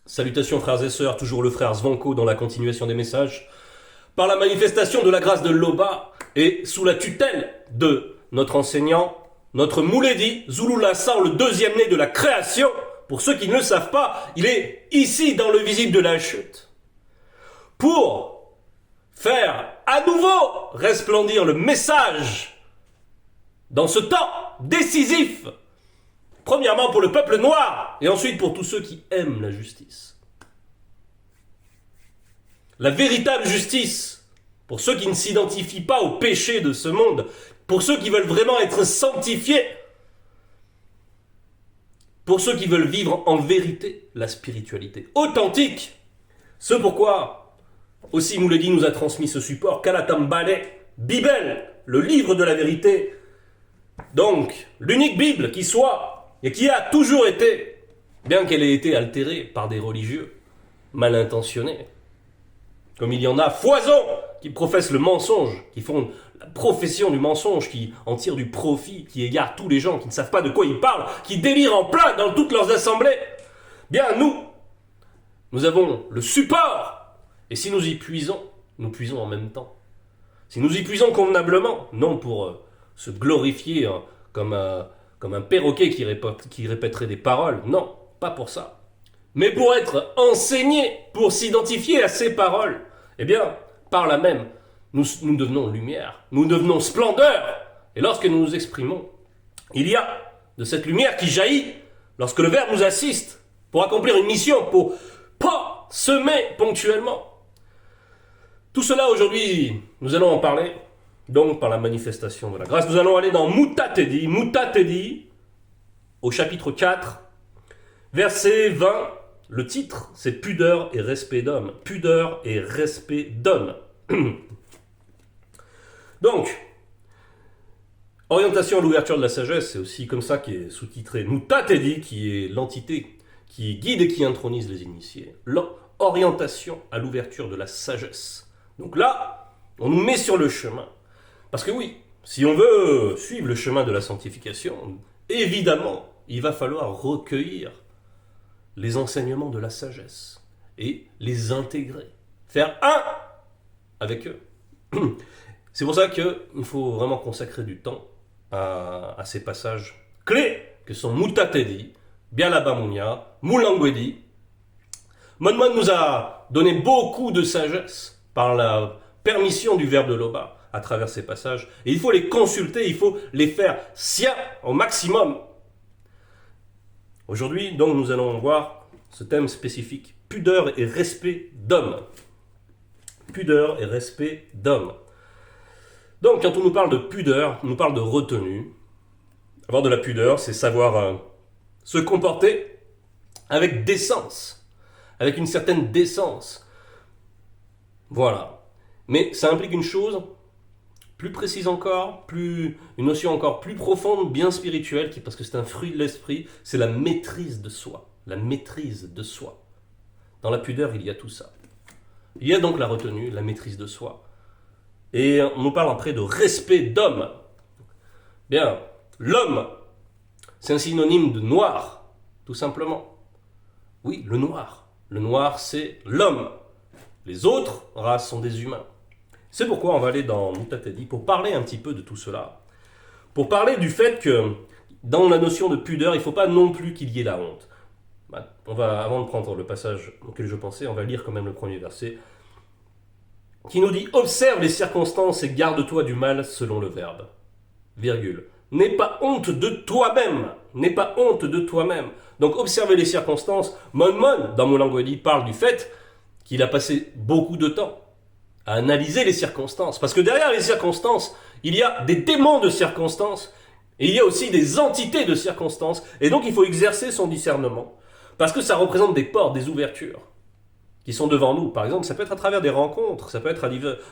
Salutations frères et sœurs, toujours le frère Zvanko dans la continuation des messages. Par la manifestation de la grâce de l'Oba et sous la tutelle de notre enseignant, notre Mouledi, Zulu Lassan, le deuxième né de la création, pour ceux qui ne le savent pas, il est ici dans le visible de la chute. Pour faire à nouveau resplendir le message dans ce temps décisif. Premièrement pour le peuple noir et ensuite pour tous ceux qui aiment la justice. La véritable justice pour ceux qui ne s'identifient pas au péché de ce monde, pour ceux qui veulent vraiment être sanctifiés, pour ceux qui veulent vivre en vérité la spiritualité authentique. Ce pourquoi aussi Mouledi nous a transmis ce support, Kalatambale, Bible, le livre de la vérité. Donc, l'unique Bible qui soit et qui a toujours été, bien qu'elle ait été altérée par des religieux mal intentionnés, comme il y en a foison qui professent le mensonge, qui font la profession du mensonge, qui en tirent du profit, qui égarent tous les gens, qui ne savent pas de quoi ils parlent, qui délirent en plein dans toutes leurs assemblées. Bien, nous avons le support, et si nous y puisons, nous puisons en même temps. Si nous y puisons convenablement, non pour se glorifier comme un perroquet qui répéterait des paroles, non, pas pour ça. Mais pour être enseigné, pour s'identifier à ces paroles, eh bien, par là même, nous devenons lumière, nous devenons splendeur. Et lorsque nous nous exprimons, il y a de cette lumière qui jaillit lorsque le Verbe nous assiste pour accomplir une mission, pour semer ponctuellement. Tout cela aujourd'hui, nous allons en parler, donc par la manifestation de la grâce. Nous allons aller dans Mutatedi, au chapitre 4, verset 20. Le titre, c'est Pudeur et respect d'homme. Pudeur et respect d'homme. Donc, orientation à l'ouverture de la sagesse, c'est aussi comme ça qui est sous-titré Mutatedi, qui est l'entité qui guide et qui intronise les initiés. Orientation à l'ouverture de la sagesse. Donc là, on nous met sur le chemin. Parce que oui, si on veut suivre le chemin de la sanctification, évidemment, il va falloir recueillir les enseignements de la sagesse et les intégrer, faire un avec eux. C'est pour ça qu'il faut vraiment consacrer du temps à ces passages clés que sont Mutatedi, Bialabamunia, Mulangwedi. Monmon nous a donné beaucoup de sagesse par la permission du Verbe de l'Oba à travers ces passages. Et il faut les consulter, il faut les faire siens au maximum. Aujourd'hui, donc, nous allons voir ce thème spécifique, pudeur et respect d'homme. Pudeur et respect d'homme. Donc, quand on nous parle de pudeur, on nous parle de retenue. Avoir de la pudeur, c'est savoir se comporter avec décence, avec une certaine décence. Voilà. Mais ça implique une chose plus précise encore, une notion encore plus profonde, bien spirituelle, parce que c'est un fruit de l'esprit, c'est la maîtrise de soi. La maîtrise de soi. Dans la pudeur, il y a tout ça. Il y a donc la retenue, la maîtrise de soi. Et on nous parle après de respect d'homme. Bien, l'homme, c'est un synonyme de noir, tout simplement. Oui, le noir. Le noir, c'est l'homme. Les autres races sont des humains. C'est pourquoi on va aller dans Mutatedi pour parler un petit peu de tout cela. Pour parler du fait que dans la notion de pudeur, il ne faut pas non plus qu'il y ait la honte. Avant de prendre le passage auquel je pensais, on va lire quand même le premier verset qui nous dit « Observe les circonstances et garde-toi du mal selon le verbe. Virgule. N'aie pas honte de toi-même. N'aie pas honte de toi-même. » Donc observer les circonstances. Monmon, dans Mulangwedi, parle du fait qu'il a passé beaucoup de temps à analyser les circonstances. Parce que derrière les circonstances, il y a des démons de circonstances et il y a aussi des entités de circonstances. Et donc il faut exercer son discernement. Parce que ça représente des portes, des ouvertures qui sont devant nous. Par exemple, ça peut être à travers des rencontres, ça peut être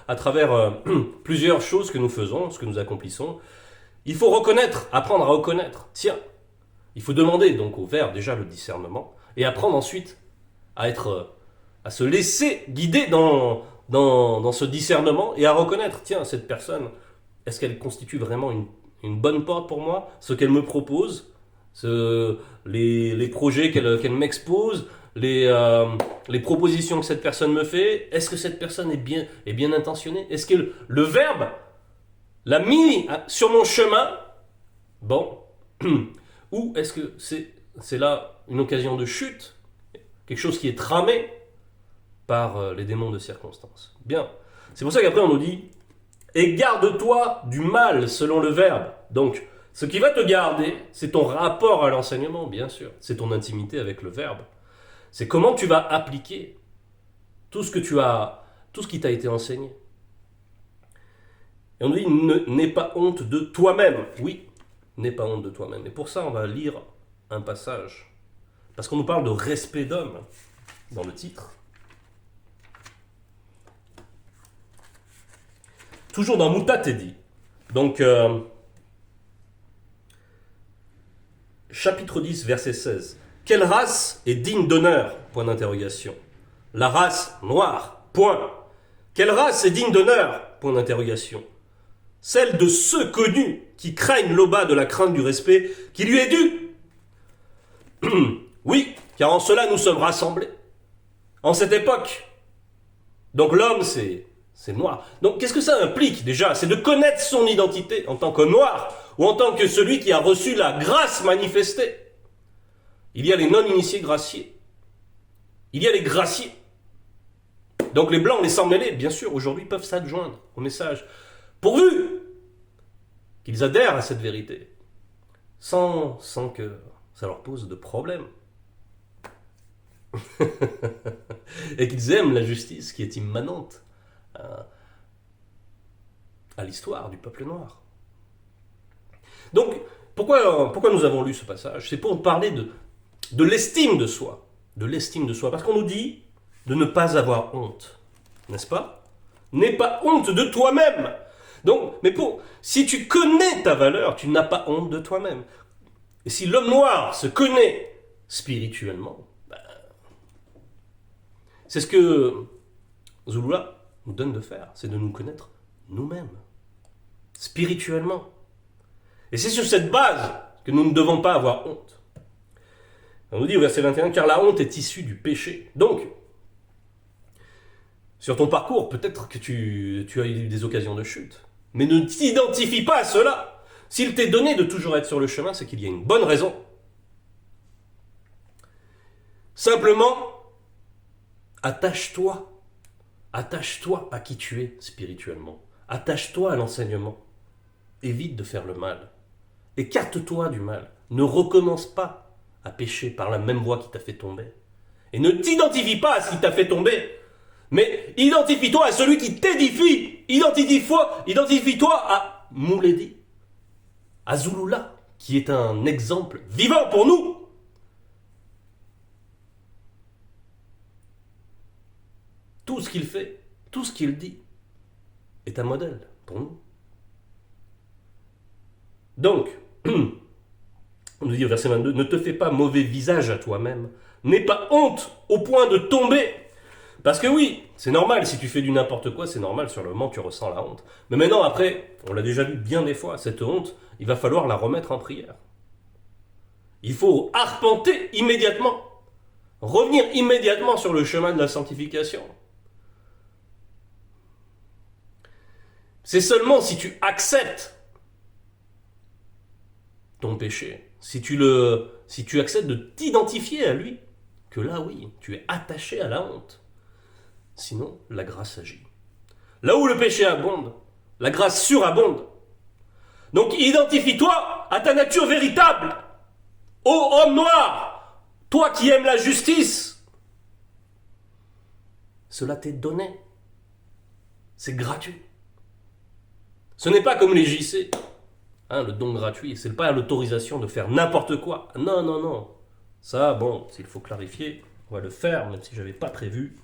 à travers plusieurs choses que nous faisons, ce que nous accomplissons. Il faut reconnaître, apprendre à reconnaître. Tiens, il faut demander donc au Verbe déjà le discernement et apprendre ensuite à se laisser guider dans ce discernement et à reconnaître, tiens, cette personne, est-ce qu'elle constitue vraiment une bonne porte pour moi? Ce qu'elle me propose, les projets qu'elle m'expose, les propositions que cette personne me fait? Est-ce que cette personne est bien intentionnée? Est-ce que le verbe l'a mis sur mon chemin? Bon. Ou est-ce que c'est là une occasion de chute? Quelque chose qui est tramé par les démons de circonstance. Bien. C'est pour ça qu'après on nous dit « Et garde-toi du mal selon le verbe ». Donc, ce qui va te garder, c'est ton rapport à l'enseignement, bien sûr. C'est ton intimité avec le verbe. C'est comment tu vas appliquer tout ce qui t'a été enseigné. Et on nous dit « N'aie pas honte de toi-même ». Oui, n'aie pas honte de toi-même. Et pour ça, on va lire un passage. Parce qu'on nous parle de respect d'homme dans le titre. Toujours dans Mutatedi. Donc, chapitre 10, verset 16. Quelle race est digne d'honneur? Point d'interrogation. La race noire. Point. Quelle race est digne d'honneur? Point d'interrogation. Celle de ceux connus qui craignent l'aubin de la crainte du respect qui lui est dû. Oui, car en cela nous sommes rassemblés. En cette époque. Donc l'homme, c'est noir. Donc qu'est-ce que ça implique déjà? C'est de connaître son identité en tant que noir ou en tant que celui qui a reçu la grâce manifestée. Il y a les non-initiés graciés. Il y a les graciés. Donc les blancs, les sans-mêlés, bien sûr, aujourd'hui peuvent s'adjoindre au message. Pourvu qu'ils adhèrent à cette vérité, sans que ça leur pose de problème. Et qu'ils aiment la justice qui est immanente à l'histoire du peuple noir. Donc, pourquoi nous avons lu ce passage? C'est pour parler de l'estime de soi. De l'estime de soi. Parce qu'on nous dit de ne pas avoir honte. N'est-ce pas? N'aie pas honte de toi-même. Donc, si tu connais ta valeur, tu n'as pas honte de toi-même. Et si l'homme noir se connaît spirituellement, c'est ce que Zulula nous donne de faire, c'est de nous connaître nous-mêmes, spirituellement. Et c'est sur cette base que nous ne devons pas avoir honte. On nous dit au verset 21, car la honte est issue du péché. Donc, sur ton parcours, peut-être que tu as eu des occasions de chute, mais ne t'identifie pas à cela. S'il t'est donné de toujours être sur le chemin, c'est qu'il y a une bonne raison. Simplement, attache-toi à qui tu es spirituellement. Attache-toi à l'enseignement. Évite de faire le mal. Écarte-toi du mal. Ne recommence pas à pécher par la même voie qui t'a fait tomber. Et ne t'identifie pas à ce qui t'a fait tomber. Mais identifie-toi à celui qui t'édifie. Identifie-toi à Mouledi, à Zulula, qui est un exemple vivant pour nous. Tout ce qu'il fait, tout ce qu'il dit, est un modèle pour nous. Donc, on nous dit au verset 22, ne te fais pas mauvais visage à toi-même, n'aie pas honte au point de tomber. Parce que oui, c'est normal, si tu fais du n'importe quoi, c'est normal, sur le moment tu ressens la honte. Mais maintenant, après, on l'a déjà vu bien des fois, cette honte, il va falloir la remettre en prière. Il faut arpenter immédiatement, revenir immédiatement sur le chemin de la sanctification. C'est seulement si tu acceptes ton péché, si tu acceptes de t'identifier à lui, que là, oui, tu es attaché à la honte. Sinon, la grâce agit. Là où le péché abonde, la grâce surabonde. Donc, identifie-toi à ta nature véritable. Ô homme noir, toi qui aimes la justice, cela t'est donné. C'est gratuit. Ce n'est pas comme les JC, le don gratuit, c'est pas l'autorisation de faire n'importe quoi. Non, non, non. Ça, bon, s'il faut clarifier, on va le faire, même si je n'avais pas prévu.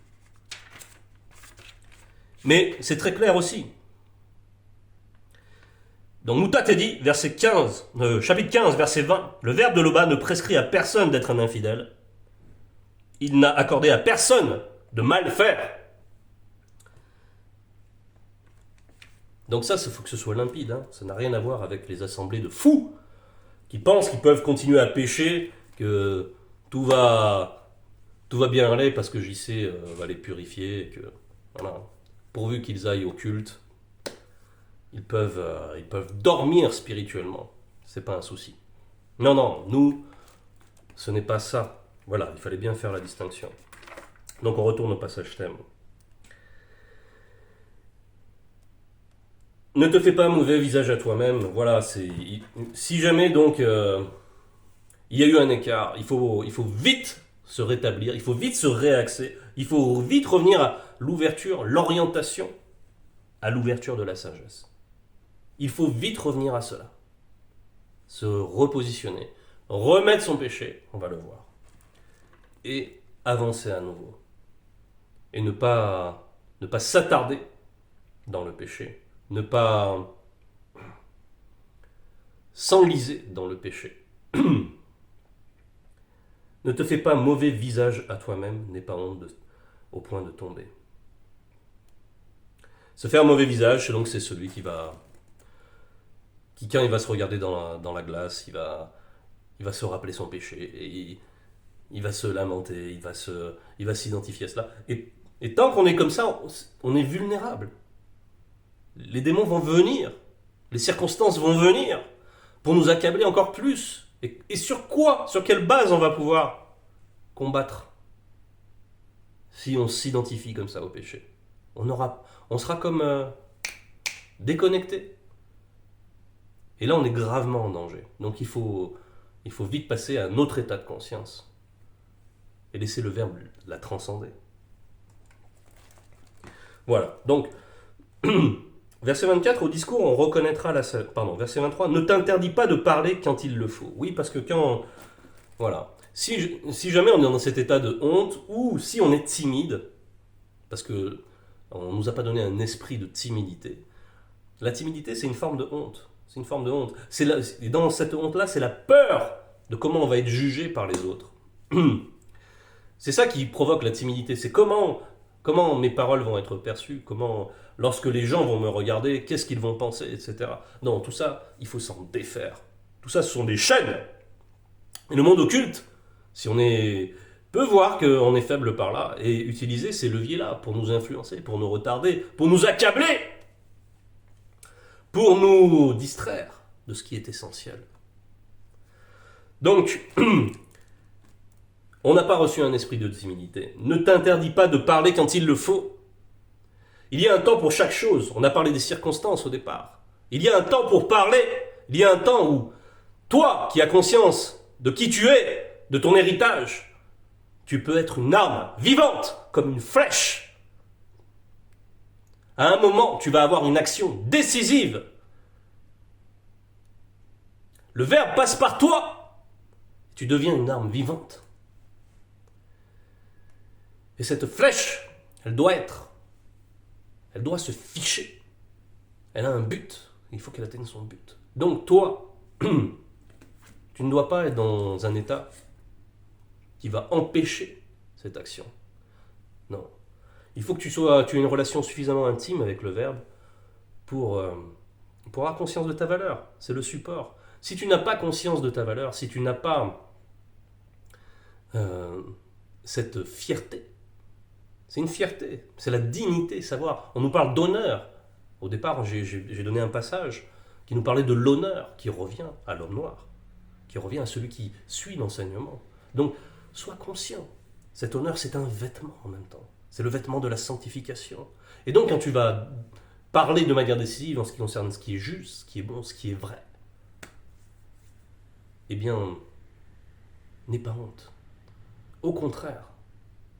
Mais c'est très clair aussi. Dans Mutatedi, chapitre 15, verset 20, le verbe de l'Oba ne prescrit à personne d'être un infidèle. Il n'a accordé à personne de mal faire. Donc ça, il faut que ce soit limpide. Ça n'a rien à voir avec les assemblées de fous qui pensent qu'ils peuvent continuer à pécher, que tout va tout va bien aller parce que JC va les purifier, et que, voilà, pourvu qu'ils aillent au culte, ils peuvent dormir spirituellement. C'est pas un souci. Non, non, nous, ce n'est pas ça. Voilà, il fallait bien faire la distinction. Donc on retourne au passage thème. Ne te fais pas un mauvais visage à toi-même. Voilà, si jamais donc il y a eu un écart, il faut vite se rétablir, il faut vite se réaxer, il faut vite revenir à l'ouverture, l'orientation, à l'ouverture de la sagesse. Il faut vite revenir à cela. Se repositionner, remettre son péché, on va le voir, et avancer à nouveau. Et ne pas s'attarder dans le péché, ne pas s'enliser dans le péché. Ne te fais pas mauvais visage à toi-même, n'aie pas honte au point de tomber. Se faire mauvais visage, c'est celui qui quand il va se regarder dans la glace, il va se rappeler son péché, et il va se lamenter, il va s'identifier à cela. Et tant qu'on est comme ça, on est vulnérable. Les démons vont venir, les circonstances vont venir pour nous accabler encore plus. Et sur quoi, sur quelle base on va pouvoir combattre si on s'identifie comme ça au péché? On sera comme déconnecté. Et là, on est gravement en danger. Donc il faut vite passer à un autre état de conscience et laisser le Verbe la transcender. Voilà. Donc, verset 24, au discours, on reconnaîtra verset 23, ne t'interdis pas de parler quand il le faut. Oui, parce que voilà. Si jamais on est dans cet état de honte, ou si on est timide, parce que on nous a pas donné un esprit de timidité. La timidité, c'est une forme de honte. C'est une forme de honte. Et dans cette honte-là, c'est la peur de comment on va être jugé par les autres. C'est ça qui provoque la timidité. C'est comment mes paroles vont être perçues, comment, lorsque les gens vont me regarder, qu'est-ce qu'ils vont penser, etc. Non, tout ça, il faut s'en défaire. Tout ça, ce sont des chaînes. Et le monde occulte, si on peut voir qu'on est faible par là, et utiliser ces leviers-là pour nous influencer, pour nous retarder, pour nous accabler, pour nous distraire de ce qui est essentiel. Donc, on n'a pas reçu un esprit de timidité. Ne t'interdis pas de parler quand il le faut. Il y a un temps pour chaque chose. On a parlé des circonstances au départ. Il y a un temps pour parler. Il y a un temps où toi, qui as conscience de qui tu es, de ton héritage, tu peux être une arme vivante, comme une flèche. À un moment, tu vas avoir une action décisive. Le Verbe passe par toi. Tu deviens une arme vivante. Et cette flèche, elle doit se ficher. Elle a un but. Il faut qu'elle atteigne son but. Donc toi, tu ne dois pas être dans un état qui va empêcher cette action. Non. Il faut que tu aies une relation suffisamment intime avec le Verbe pour avoir conscience de ta valeur. C'est le support. Si tu n'as pas conscience de ta valeur, si tu n'as pas cette fierté, c'est une fierté, c'est la dignité, savoir. On nous parle d'honneur. Au départ, j'ai donné un passage qui nous parlait de l'honneur qui revient à l'homme noir, qui revient à celui qui suit l'enseignement. Donc, sois conscient. Cet honneur, c'est un vêtement en même temps. C'est le vêtement de la sanctification. Et donc, quand tu vas parler de manière décisive en ce qui concerne ce qui est juste, ce qui est bon, ce qui est vrai, eh bien, n'aie pas honte. Au contraire,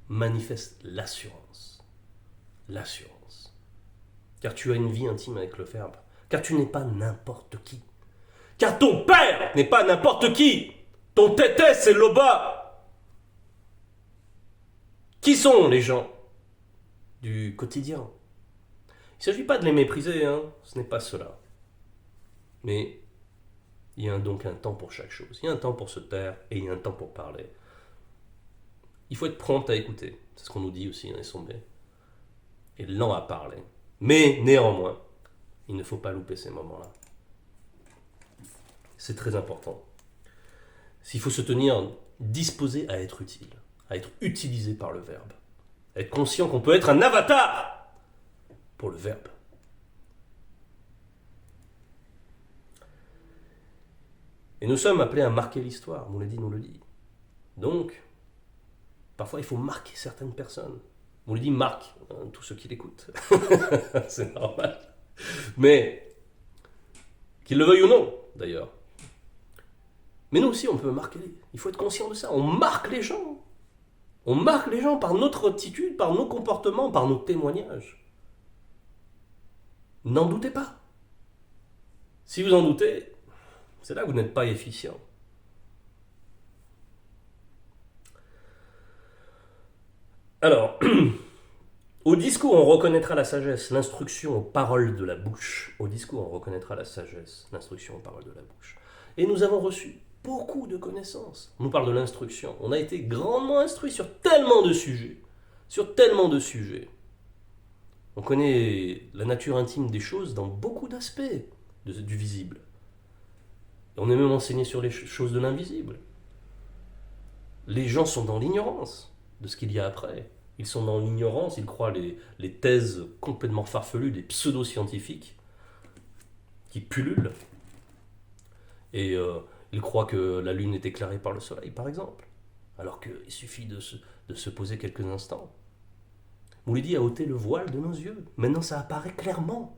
manifeste l'assurance. L'assurance. Car tu as une vie intime avec le Verbe. Car tu n'es pas n'importe qui. Car ton père n'est pas n'importe qui. Ton tété, c'est Loba. Qui sont les gens du quotidien? Il ne s'agit pas de les mépriser, ce n'est pas cela. Mais il y a donc un temps pour chaque chose. Il y a un temps pour se taire et il y a un temps pour parler. Il faut être prompt à écouter. C'est ce qu'on nous dit aussi dans les sommets. Et lent à parler. Mais néanmoins, il ne faut pas louper ces moments-là. C'est très important. S'il faut se tenir disposé à être utile, à être utilisé par le Verbe. Être conscient qu'on peut être un avatar pour le Verbe. Et nous sommes appelés à marquer l'histoire, Mouledi nous le dit. Donc, parfois il faut marquer certaines personnes. Mouledi marque tous ceux qui l'écoutent. C'est normal. Mais, qu'ils le veuillent ou non, d'ailleurs. Mais nous aussi, on peut marquer. Il faut être conscient de ça. On marque les gens. On marque les gens par notre attitude, par nos comportements, par nos témoignages. N'en doutez pas. Si vous en doutez, c'est là que vous n'êtes pas efficient. Alors, au discours, on reconnaîtra la sagesse, l'instruction aux paroles de la bouche. Au discours, on reconnaîtra la sagesse, l'instruction aux paroles de la bouche. Et nous avons reçu beaucoup de connaissances. On nous parle de l'instruction. On a été grandement instruits sur tellement de sujets. Sur tellement de sujets. On connaît la nature intime des choses dans beaucoup d'aspects du visible. Et on est même enseigné sur les choses de l'invisible. Les gens sont dans l'ignorance de ce qu'il y a après. Ils sont dans l'ignorance, ils croient les thèses complètement farfelues des pseudo-scientifiques qui pullulent. Et ils croient que la Lune est éclairée par le Soleil, par exemple. Alors qu'il suffit de se poser quelques instants. Mouledi a ôté le voile de nos yeux. Maintenant, ça apparaît clairement.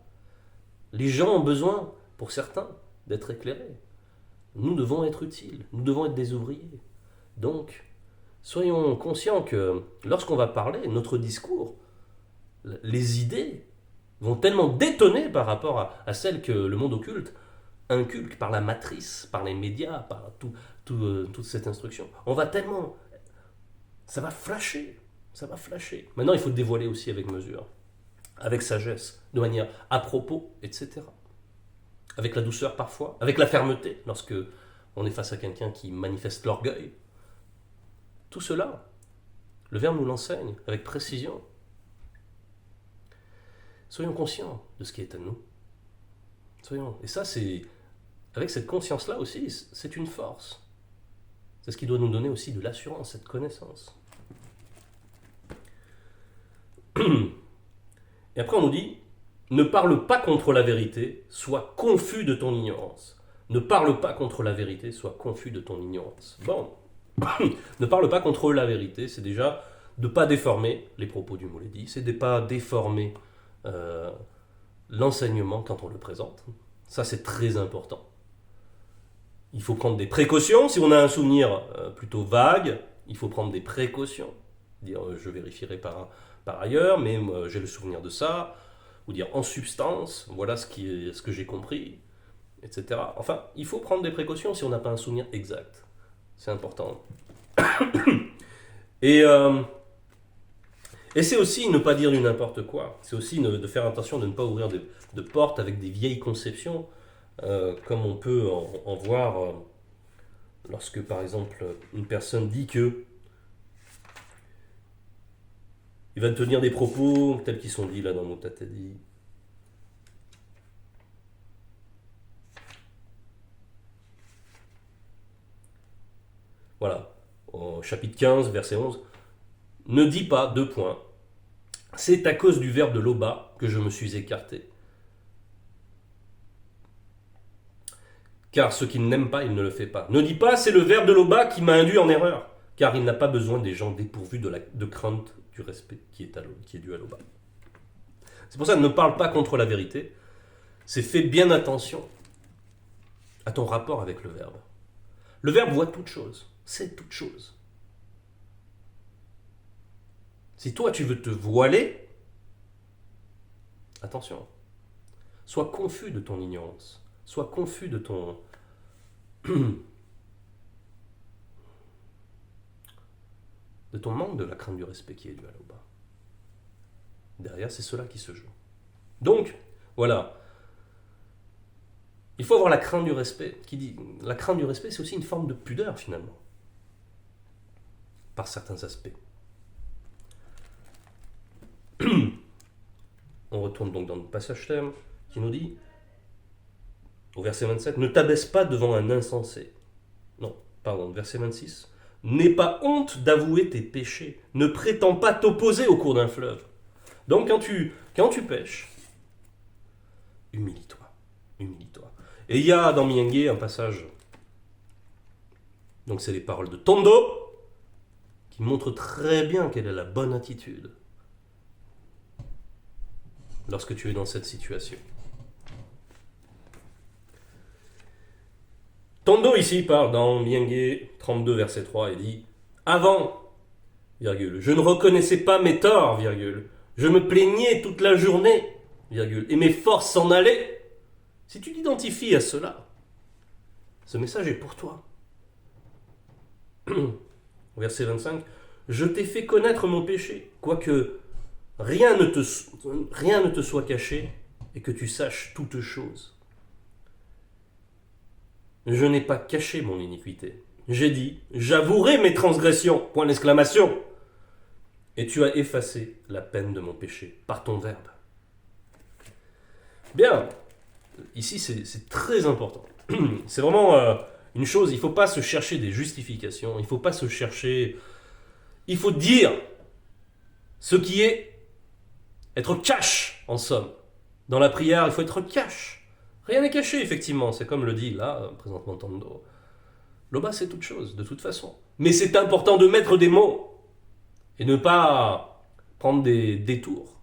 Les gens ont besoin, pour certains, d'être éclairés. Nous devons être utiles. Nous devons être des ouvriers. Donc, soyons conscients que lorsqu'on va parler, notre discours, les idées vont tellement détonner par rapport à celles que le monde occulte inculque par la matrice, par les médias, par toute cette instruction. On va tellement... Ça va flasher. Ça va flasher. Maintenant, il faut dévoiler aussi avec mesure, avec sagesse, de manière à propos, etc. Avec la douceur parfois, avec la fermeté, lorsque on est face à quelqu'un qui manifeste l'orgueil. Tout cela, le Verbe nous l'enseigne avec précision. Soyons conscients de ce qui est à nous. Et ça, c'est... Avec cette conscience-là aussi, c'est une force. C'est ce qui doit nous donner aussi de l'assurance, cette connaissance. Et après on nous dit, ne parle pas contre la vérité, sois confus de ton ignorance. Ne parle pas contre la vérité, sois confus de ton ignorance. Bon, ne parle pas contre la vérité, c'est déjà de ne pas déformer les propos du Mouledi, c'est de ne pas déformer l'enseignement quand on le présente. Ça, c'est très important. Il faut prendre des précautions. Si on a un souvenir plutôt vague, il faut prendre des précautions. Dire, je vérifierai par ailleurs, mais j'ai le souvenir de ça. Ou dire, en substance, voilà ce que j'ai compris, etc. Enfin, il faut prendre des précautions si on n'a pas un souvenir exact. C'est important. Et c'est aussi ne pas dire du n'importe quoi. C'est aussi de faire attention de ne pas ouvrir de portes avec des vieilles conceptions, comme on peut en voir lorsque, par exemple, une personne dit que il va tenir des propos tels qu'ils sont dits là dans Mutatadi. Voilà, au chapitre 15, verset 11. Ne dis pas, 2 points. C'est à cause du verbe de Loba que je me suis écarté. Car ce qu'il n'aime pas, il ne le fait pas. Ne dis pas, c'est le verbe de Loba qui m'a induit en erreur. Car il n'a pas besoin des gens dépourvus de crainte du respect qui est dû à Loba. C'est pour ça que ne parle pas contre la vérité. C'est fais bien attention à ton rapport avec le verbe. Le verbe voit toute chose, c'est toute chose. Si toi tu veux te voiler, attention, sois confus de ton ignorance, sois confus de ton... de ton manque de la crainte du respect qui est dû à Loba. Derrière, c'est cela qui se joue. Donc, voilà. Il faut avoir la crainte du respect. Qui dit, la crainte du respect, c'est aussi une forme de pudeur, finalement. Par certains aspects. On retourne donc dans le passage thème qui nous dit, au verset 27, ne t'abaisse pas devant un insensé. Non, pardon, verset 26. N'aie pas honte d'avouer tes péchés. Ne prétends pas t'opposer au cours d'un fleuve. Donc quand tu pêches, humilie-toi. Humilie-toi. Et il y a dans Mienge un passage, donc c'est les paroles de Tondo, qui montrent très bien quelle est la bonne attitude lorsque tu es dans cette situation. Tondo ici parle dans Mienge 32 verset 3 et dit « Avant, virgule, je ne reconnaissais pas mes torts, virgule, je me plaignais toute la journée, virgule, et mes forces s'en allaient. » Si tu t'identifies à cela, ce message est pour toi. Verset 25 « Je t'ai fait connaître mon péché, quoique rien ne te soit caché et que tu saches toutes choses. Je n'ai pas caché mon iniquité. J'ai dit, j'avouerai mes transgressions, point d'exclamation. Et tu as effacé la peine de mon péché par ton verbe. » Bien, ici c'est très important. C'est vraiment une chose, il ne faut pas se chercher des justifications, il ne faut pas se chercher... Il faut dire ce qui est être cash, en somme. Dans la prière, il faut être cash. Rien n'est caché, effectivement, c'est comme le dit là, présentement Tondo. Loba, c'est toute chose, de toute façon. Mais c'est important de mettre des mots et ne pas prendre des détours.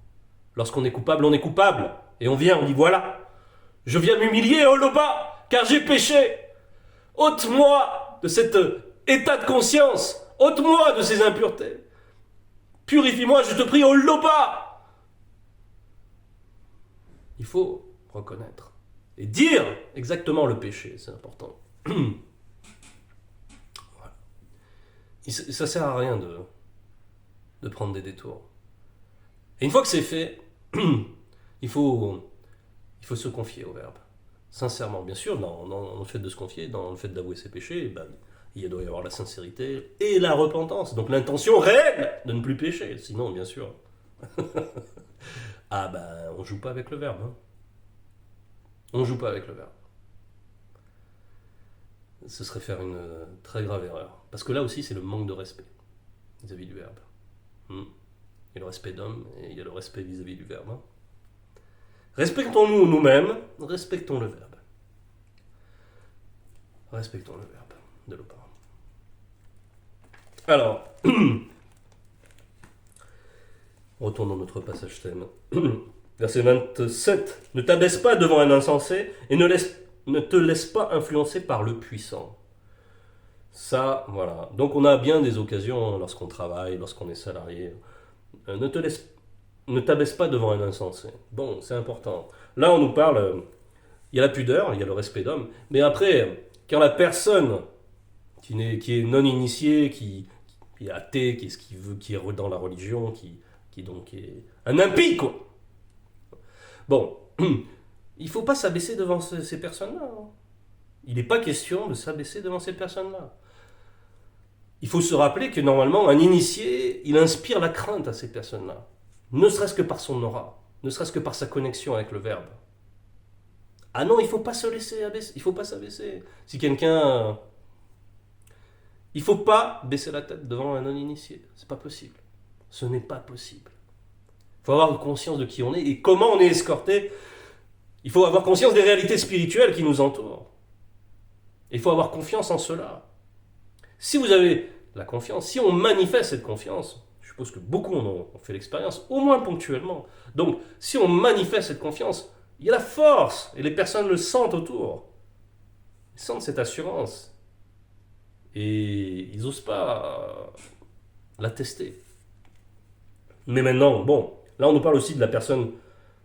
Lorsqu'on est coupable, on est coupable. Et on vient, on dit voilà, je viens m'humilier, oh Loba, car j'ai péché. Ôte-moi de cet état de conscience. Ôte-moi de ces impuretés. Purifie-moi, je te prie, oh Loba. Il faut reconnaître. Et dire exactement le péché, c'est important. Voilà. Ça sert à rien de prendre des détours. Et une fois que c'est fait, il faut se confier au Verbe. Sincèrement, bien sûr, dans le fait de se confier, dans le fait d'avouer ses péchés, ben, il doit y avoir la sincérité et la repentance. Donc l'intention réelle de ne plus pécher. Sinon, bien sûr, ah ben, on joue pas avec le Verbe. Hein. On ne joue pas avec le verbe. Ce serait faire une très grave erreur. Parce que là aussi, c'est le manque de respect vis-à-vis du verbe. Il y a le respect d'homme et il y a le respect vis-à-vis du verbe. Hein. Respectons-nous nous-mêmes, respectons le verbe. Respectons le verbe de l'opéra. Alors, retournons à notre passage thème. Verset 27. « Ne t'abaisse pas devant un insensé et ne te laisse pas influencer par le puissant. » Ça, voilà. Donc on a bien des occasions lorsqu'on travaille, lorsqu'on est salarié. Ne t'abaisse pas devant un insensé. Bon, c'est important. Là, on nous parle, il y a la pudeur, il y a le respect d'homme. Mais après, quand la personne qui est non initiée, qui est athée, qui est dans la religion, qui donc est un impie, quoi. Bon, il ne faut pas s'abaisser devant ces personnes-là. Hein. Il n'est pas question de s'abaisser devant ces personnes-là. Il faut se rappeler que normalement, un initié, il inspire la crainte à ces personnes-là. Ne serait-ce que par son aura, ne serait-ce que par sa connexion avec le verbe. Ah non, il ne faut pas se laisser abaisser, il ne faut pas s'abaisser. Si quelqu'un... Il ne faut pas baisser la tête devant un non-initié. C'est pas possible. Ce n'est pas possible. Il faut avoir conscience de qui on est et comment on est escorté. Il faut avoir conscience des réalités spirituelles qui nous entourent. Il faut avoir confiance en cela. Si vous avez la confiance, si on manifeste cette confiance, je suppose que beaucoup en ont fait l'expérience, au moins ponctuellement. Donc, si on manifeste cette confiance, il y a la force et les personnes le sentent autour. Ils sentent cette assurance. Et ils n'osent pas la tester. Mais maintenant, bon, là on nous parle aussi de la personne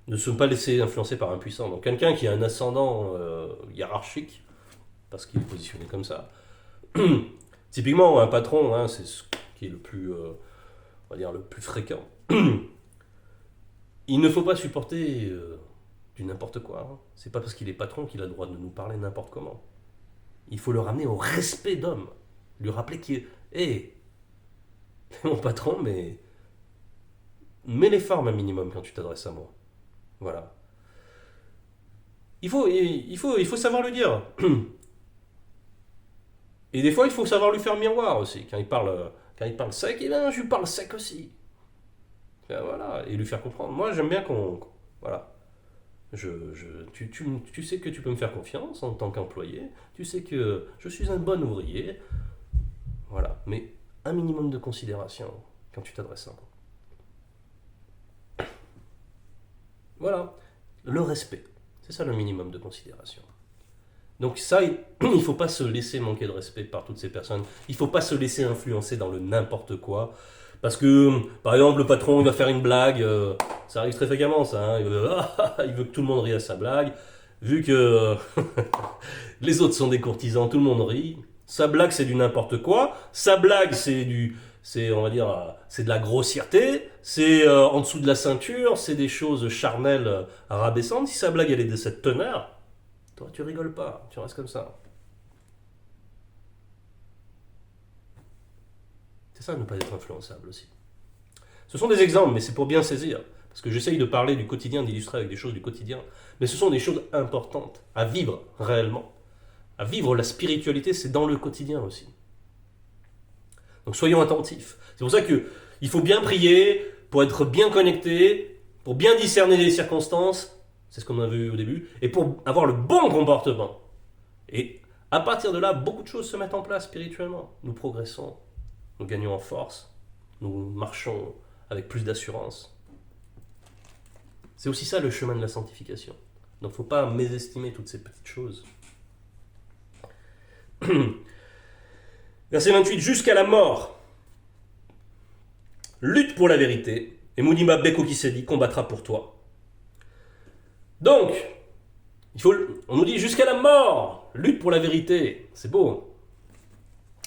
de ne se pas laisser influencer par un puissant. Donc quelqu'un qui a un ascendant hiérarchique, parce qu'il est positionné comme ça. Typiquement, un patron, hein, c'est ce qui est le plus, on va dire, le plus fréquent. Il ne faut pas supporter du n'importe quoi. Hein. C'est pas parce qu'il est patron qu'il a le droit de nous parler n'importe comment. Il faut le ramener au respect d'homme. Lui rappeler qu'il est... Hey, mon patron, mais... Mets les formes un minimum quand tu t'adresses à moi. Voilà. Il faut savoir le dire. Et des fois, il faut savoir lui faire miroir aussi. Quand il parle sec, eh bien, je lui parle sec aussi. Et voilà, et lui faire comprendre. Moi, j'aime bien voilà. Tu sais que tu peux me faire confiance en tant qu'employé. Tu sais que je suis un bon ouvrier. Voilà, mais un minimum de considération quand tu t'adresses à moi. Voilà, le respect. C'est ça le minimum de considération. Donc ça, il ne faut pas se laisser manquer de respect par toutes ces personnes. Il ne faut pas se laisser influencer dans le n'importe quoi. Parce que, par exemple, le patron, il va faire une blague. Ça arrive très fréquemment, ça. Hein, il veut que tout le monde rie à sa blague. Vu que les autres sont des courtisans, tout le monde rit. Sa blague, c'est du n'importe quoi. Sa blague, on va dire, c'est de la grossièreté. C'est en dessous de la ceinture. C'est des choses charnelles, rabaissantes. Si sa blague, elle est de cette teneur, toi, tu rigoles pas, tu restes comme ça. C'est ça, ne pas être influençable aussi. Ce sont des exemples, mais c'est pour bien saisir. Parce que j'essaye de parler du quotidien, d'illustrer avec des choses du quotidien. Mais ce sont des choses importantes à vivre réellement. À vivre la spiritualité, c'est dans le quotidien aussi. Donc soyons attentifs. C'est pour ça qu'il faut bien prier, pour être bien connecté, pour bien discerner les circonstances, c'est ce qu'on a vu au début, et pour avoir le bon comportement. Et à partir de là, beaucoup de choses se mettent en place spirituellement. Nous progressons, nous gagnons en force, nous marchons avec plus d'assurance. C'est aussi ça le chemin de la sanctification. Donc il ne faut pas mésestimer toutes ces petites choses. Verset 28, jusqu'à la mort, lutte pour la vérité, et Mounima Beko Kisedi combattra pour toi. Donc, on nous dit jusqu'à la mort, lutte pour la vérité. C'est beau.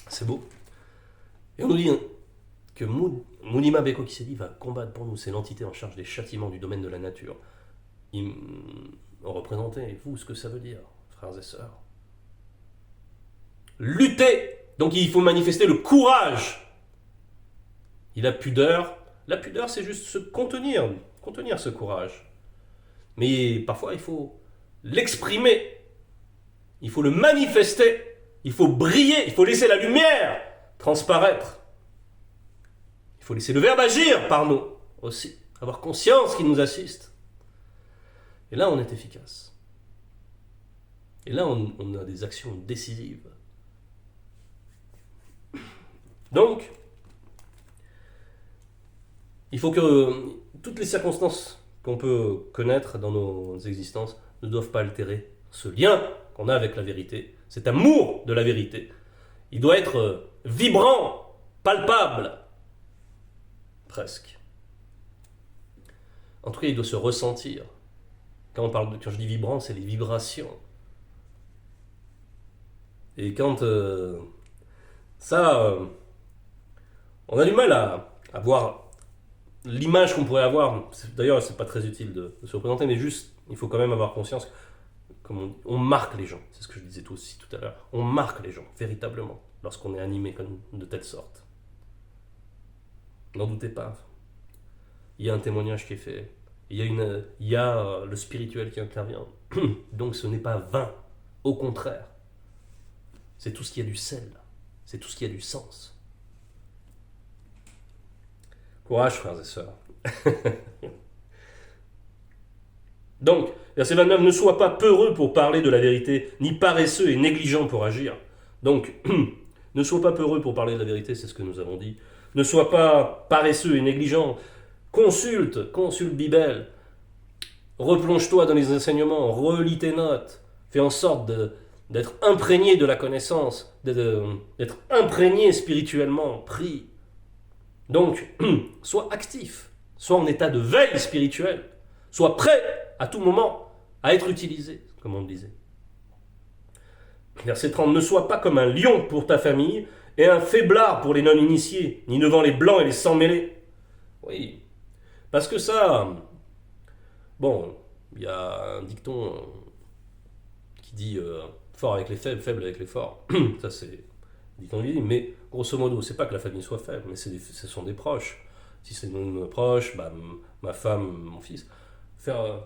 C'est beau. Et on nous dit que Mounima Beko Kisedi va combattre pour nous. C'est l'entité en charge des châtiments du domaine de la nature. Représentez-vous ce que ça veut dire, frères et sœurs. Lutter. Donc il faut manifester le courage. La pudeur, c'est juste se contenir ce courage. Mais parfois, il faut l'exprimer. Il faut le manifester. Il faut briller. Il faut laisser la lumière transparaître. Il faut laisser le verbe agir par nous aussi. Avoir conscience qu'il nous assiste. Et là, on est efficace. Et là, on a des actions décisives. Donc, il faut que toutes les circonstances qu'on peut connaître dans nos existences ne doivent pas altérer ce lien qu'on a avec la vérité, cet amour de la vérité. Il doit être vibrant, palpable, presque. En tout cas, il doit se ressentir. Quand je dis vibrant, c'est les vibrations. Et quand on a du mal à voir l'image qu'on pourrait avoir. D'ailleurs, c'est pas très utile de se représenter, mais juste, il faut quand même avoir conscience. On marque les gens, c'est ce que je disais aussi tout à l'heure. On marque les gens, véritablement, lorsqu'on est animé de telle sorte. N'en doutez pas. Il y a un témoignage qui est fait. Il y a le spirituel qui intervient. Donc ce n'est pas vain. Au contraire. C'est tout ce qui a du sel. C'est tout ce qui a du sens. Courage, frères et sœurs. Donc, verset 29, ne sois pas peureux pour parler de la vérité, ni paresseux et négligent pour agir. Donc, ne sois pas peureux pour parler de la vérité, c'est ce que nous avons dit. Ne sois pas paresseux et négligent. Consulte Bibel. Replonge-toi dans les enseignements, relis tes notes. Fais en sorte d'être imprégné de la connaissance, d'être imprégné spirituellement. Prie. Donc, sois actif, sois en état de veille spirituelle, sois prêt à tout moment à être utilisé, comme on le disait. Verset 30, ne sois pas comme un lion pour ta famille et un faiblard pour les non-initiés, ni devant les blancs et les sans-mêlés. Oui, parce que ça, bon, il y a un dicton qui dit fort avec les faibles, faible avec les forts. Ça c'est dicton dit, mais grosso modo, c'est pas que la famille soit faible, mais ce sont des proches. Si c'est une proche, ma femme, mon fils, faire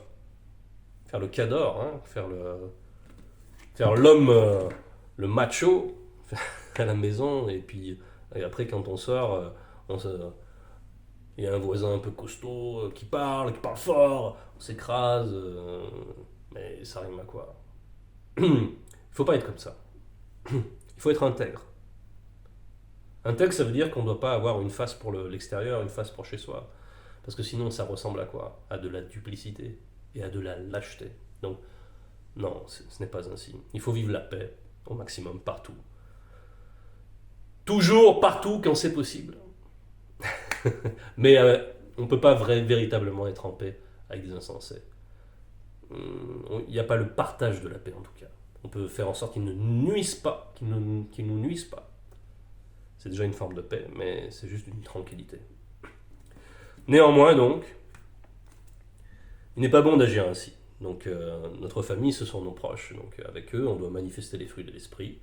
le cador, hein, faire l'homme, le macho, à la maison, et après, quand on sort, il y a un voisin un peu costaud qui parle fort, on s'écrase, mais ça rime à quoi? Il faut pas être comme ça. Il faut être intègre. Intègre, ça veut dire qu'on ne doit pas avoir une face pour l'extérieur, une face pour chez soi. Parce que sinon, ça ressemble à quoi? À de la duplicité et à de la lâcheté. Donc, non, ce n'est pas ainsi. Il faut vivre la paix au maximum partout. Toujours partout quand c'est possible. Mais on ne peut pas véritablement être en paix avec des insensés. Il n'y a pas le partage de la paix en tout cas. On peut faire en sorte qu'ils ne nuisent pas, qu'ils nous nuisent pas. C'est déjà une forme de paix, mais c'est juste une tranquillité. Néanmoins donc, il n'est pas bon d'agir ainsi. Donc notre famille, ce sont nos proches. Donc avec eux, on doit manifester les fruits de l'esprit.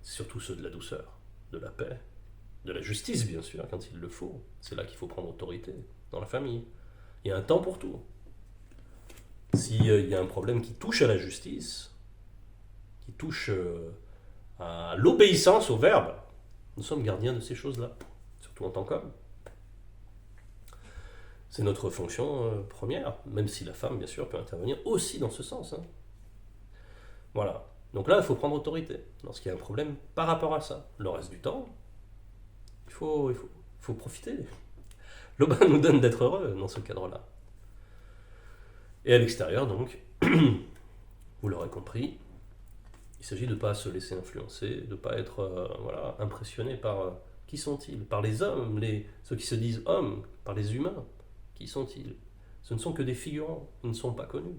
Surtout ceux de la douceur, de la paix, de la justice bien sûr, quand il le faut. C'est là qu'il faut prendre autorité, dans la famille. Il y a un temps pour tout. S'il y a un problème qui touche à la justice, qui touche à l'obéissance au verbe, nous sommes gardiens de ces choses-là, surtout en tant qu'hommes. C'est notre fonction première, même si la femme, bien sûr, peut intervenir aussi dans ce sens. Hein. Voilà. Donc là, il faut prendre autorité lorsqu'il y a un problème par rapport à ça. Le reste du temps, il faut profiter. L'Aubin nous donne d'être heureux dans ce cadre-là. Et à l'extérieur, donc, vous l'aurez compris, il s'agit de ne pas se laisser influencer, de ne pas être impressionné par qui sont-ils? Par les hommes, ceux qui se disent hommes, par les humains. Qui sont-ils? Ce ne sont que des figurants, ils ne sont pas connus.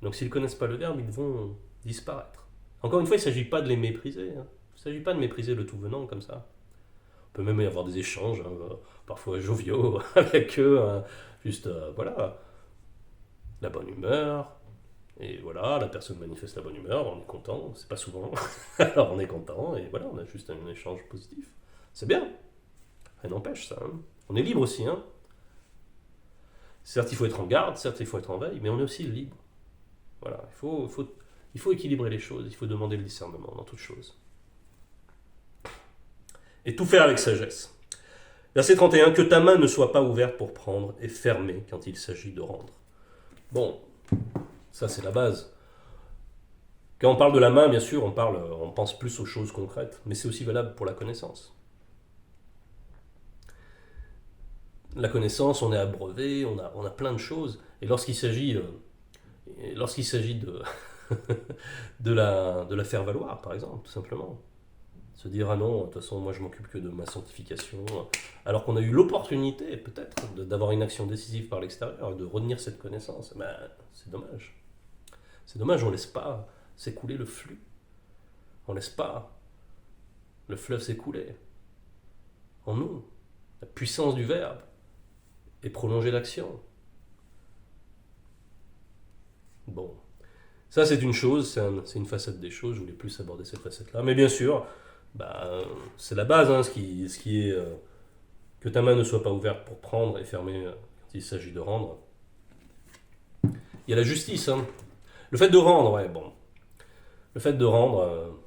Donc s'ils ne connaissent pas le verbe, ils vont disparaître. Encore une fois, il ne s'agit pas de les mépriser. Hein. Il ne s'agit pas de mépriser le tout venant comme ça. On peut même y avoir des échanges, parfois joviaux, avec eux. Hein. Juste, la bonne humeur. Et voilà, la personne manifeste la bonne humeur, on est content, c'est pas souvent. Alors on est content, et voilà, on a juste un échange positif. C'est bien. Rien n'empêche ça. Hein. On est libre aussi. Hein. Certes, il faut être en garde, certes, il faut être en veille, mais on est aussi libre. Voilà, il faut équilibrer les choses, il faut demander le discernement dans toute chose. Et tout faire avec sagesse. Verset 31, que ta main ne soit pas ouverte pour prendre et fermée quand il s'agit de rendre. Bon, ça c'est la base. Quand on parle de la main, bien sûr, on pense plus aux choses concrètes, mais c'est aussi valable pour la connaissance. La connaissance, on est abreuvé, on a plein de choses, et lorsqu'il s'agit de, de la faire valoir, par exemple, tout simplement, se dire ah non, de toute façon moi je m'occupe que de ma sanctification, alors qu'on a eu l'opportunité peut-être d'avoir une action décisive par l'extérieur, de retenir cette connaissance, ben, c'est dommage. C'est dommage, on ne laisse pas s'écouler le flux, on ne laisse pas le fleuve s'écouler en nous, la puissance du verbe et prolonger l'action. Bon, ça c'est une chose, c'est une facette des choses, je voulais plus aborder cette facette-là, mais bien sûr, c'est la base, hein, ce qui est que ta main ne soit pas ouverte pour prendre et fermer quand il s'agit de rendre. Il y a la justice, hein. Le fait de rendre, ouais, bon. Le fait de rendre,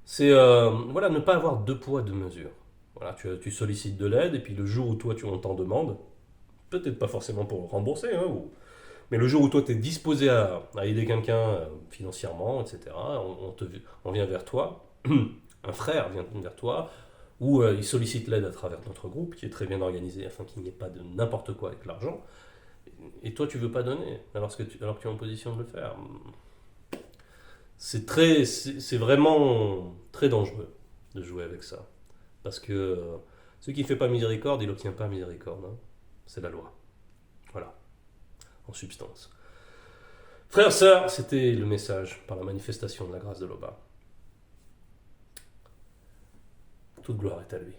c'est ne pas avoir deux poids, deux mesures. Voilà, tu sollicites de l'aide, et puis le jour où toi on t'en demande, peut-être pas forcément pour rembourser, hein, mais le jour où toi tu es disposé à aider quelqu'un financièrement, etc., on vient vers toi, un frère vient vers toi, ou il sollicite l'aide à travers notre groupe, qui est très bien organisé afin qu'il n'y ait pas de n'importe quoi avec l'argent, et toi tu veux pas donner, alors que tu es en position de le faire. C'est vraiment très dangereux de jouer avec ça. Parce que celui qui ne fait pas miséricorde, il n'obtient pas miséricorde. Hein. C'est la loi. Voilà. En substance. Frères, sœurs, c'était le message par la manifestation de la grâce de l'Aubin. Toute gloire est à lui.